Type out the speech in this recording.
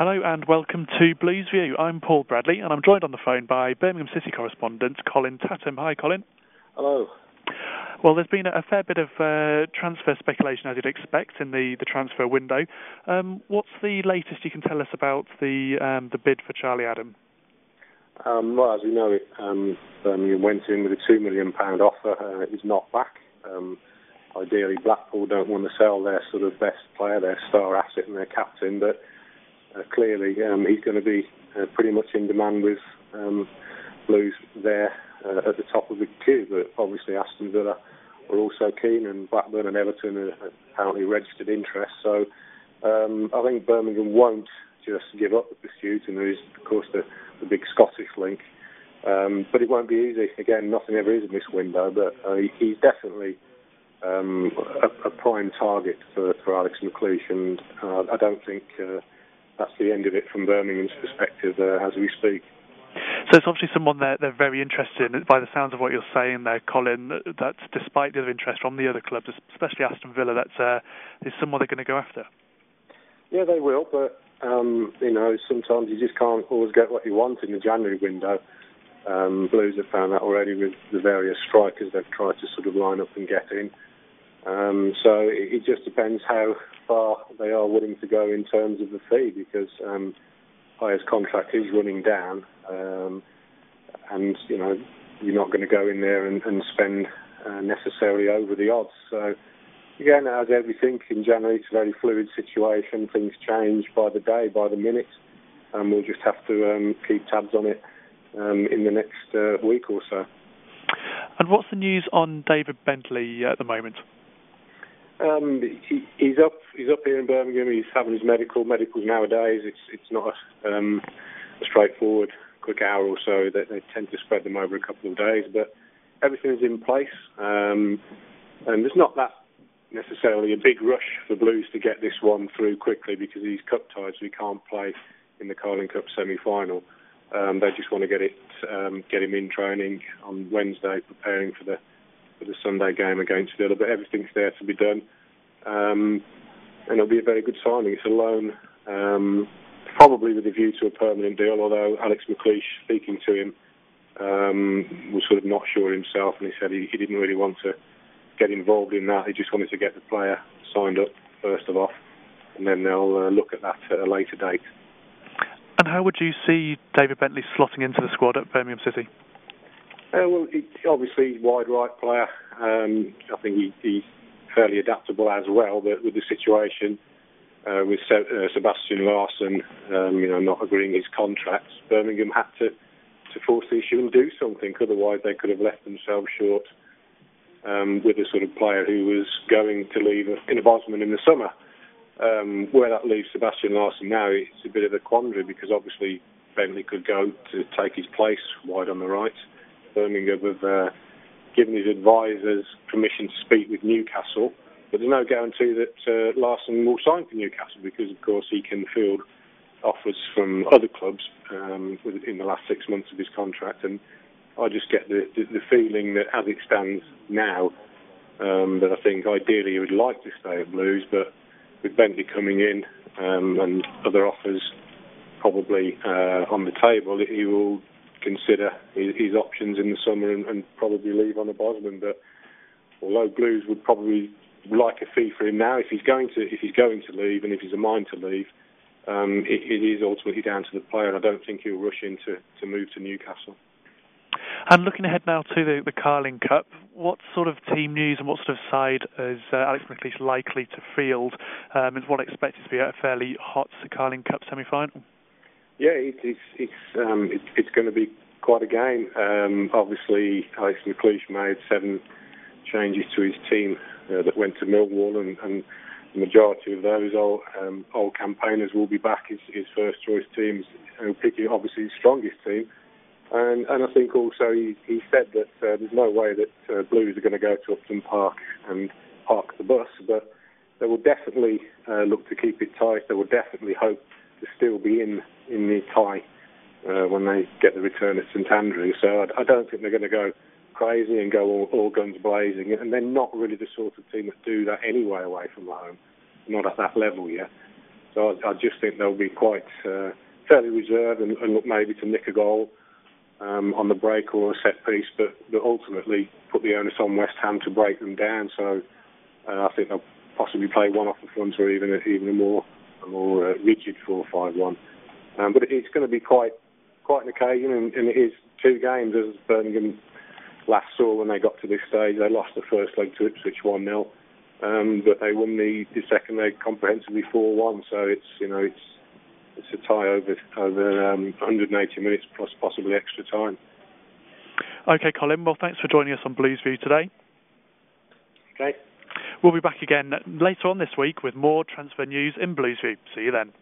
Hello and welcome to Blues View. I'm Paul Bradley and I'm joined on the phone by Birmingham City correspondent Colin Tatham. Hi Colin. Hello. Well, there's been a fair bit of transfer speculation, as you'd expect, in the transfer window. What's the latest you can tell us about the bid for Charlie Adam? Well, as we know, Birmingham went in with a £2 million offer. It was knocked back. Ideally, Blackpool don't want to sell their sort of best player, their star asset and their captain, but clearly he's going to be pretty much in demand with Blues there at the top of the queue. But obviously Aston Villa are also keen, and Blackburn and Everton are apparently registered interest. So I think Birmingham won't just give up the pursuit, and there is, of course, the big Scottish link. But it won't be easy. Again, nothing ever is in this window, but he's definitely a prime target for Alex McLeish, and I don't think that's the end of it from Birmingham's perspective as we speak. So it's obviously someone they're very interested in, by the sounds of what you're saying there, Colin, that despite the other interest from the other clubs, especially Aston Villa, is someone they're going to go after. Yeah, they will, but sometimes you just can't always get what you want in the January window. Blues have found that already with the various strikers they've tried to sort of line up and get in. So it just depends how far they are willing to go in terms of the fee, because Hayer's contract is running down, and you're not going to go in there and spend necessarily over the odds. So again, as everything in January, it's a very fluid situation. Things change by the day, by the minute, and we'll just have to keep tabs on it in the next week or so. And what's the news on David Bentley at the moment? He's up here in Birmingham. He's having his medicals nowadays. It's not a straightforward quick hour or so. They tend to spread them over a couple of days, but everything's in place. And there's not that necessarily a big rush for Blues to get this one through quickly, because he's cup tied, so he can't play in the Carling Cup semi-final. They just want to get him in training on Wednesday, preparing for the Sunday game against Villa. But everything's there to be done, and it'll be a very good signing. It's a loan, probably with a view to a permanent deal. Although Alex McLeish, speaking to him, was sort of not sure himself, and he said he didn't really want to get involved in that. He just wanted to get the player signed up first of all, and then they'll look at that at a later date. And how would you see David Bentley slotting into the squad at Birmingham City? Well, he's obviously wide right player. I think he's fairly adaptable as well, but with the situation with Sebastian Larsson, not agreeing his contract, Birmingham had to force the issue and do something. Otherwise, they could have left themselves short with a sort of player who was going to leave in a Bosman in the summer. Where that leaves Sebastian Larsson now, it's a bit of a quandary, because obviously Bentley could go to take his place wide on the right. Birmingham have given his advisors permission to speak with Newcastle, but there's no guarantee that Larsson will sign for Newcastle, because of course he can field offers from other clubs in the last 6 months of his contract. And I just get the feeling that as it stands now, that I think ideally he would like to stay at Blues, but with Bentley coming in and other offers probably on the table, he will consider his options in the summer and probably leave on a Bosman. But although Blues would probably like a fee for him now, if he's going to leave, and if he's a mind to leave, it is ultimately down to the player. I don't think he'll rush in to move to Newcastle. And looking ahead now to the Carling Cup, what sort of team news and what sort of side is Alex McLeish likely to field? Is what expected to be a fairly hot Carling Cup semi-final? Yeah, it's going to be quite a game. Obviously, Alex McLeish made 7 changes to his team that went to Millwall, and the majority of those old campaigners will be back. His first choice teams, picking obviously his strongest team. And I think also he said that there's no way that Blues are going to go to Upton Park and park the bus, but they will definitely look to keep it tight. They will definitely hope to still be in the tie when they get the return at St Andrews. So I don't think they're going to go crazy and go all guns blazing. And they're not really the sort of team that do that anyway away from home, not at that level yet. So I just think they'll be quite fairly reserved and look maybe to nick a goal on the break or a set piece, but ultimately put the onus on West Ham to break them down. So I think they'll possibly play one off the front or even a more rigid 4-5-1. But it's going to be quite an occasion, and it is two games, as Birmingham last saw when they got to this stage. They lost the first leg to Ipswich 1-0, but they won the second leg comprehensively 4-1. So it's a tie over 180 minutes plus possibly extra time. Okay, Colin. Well, thanks for joining us on Blues View today. Okay. We'll be back again later on this week with more transfer news in Blues View. See you then.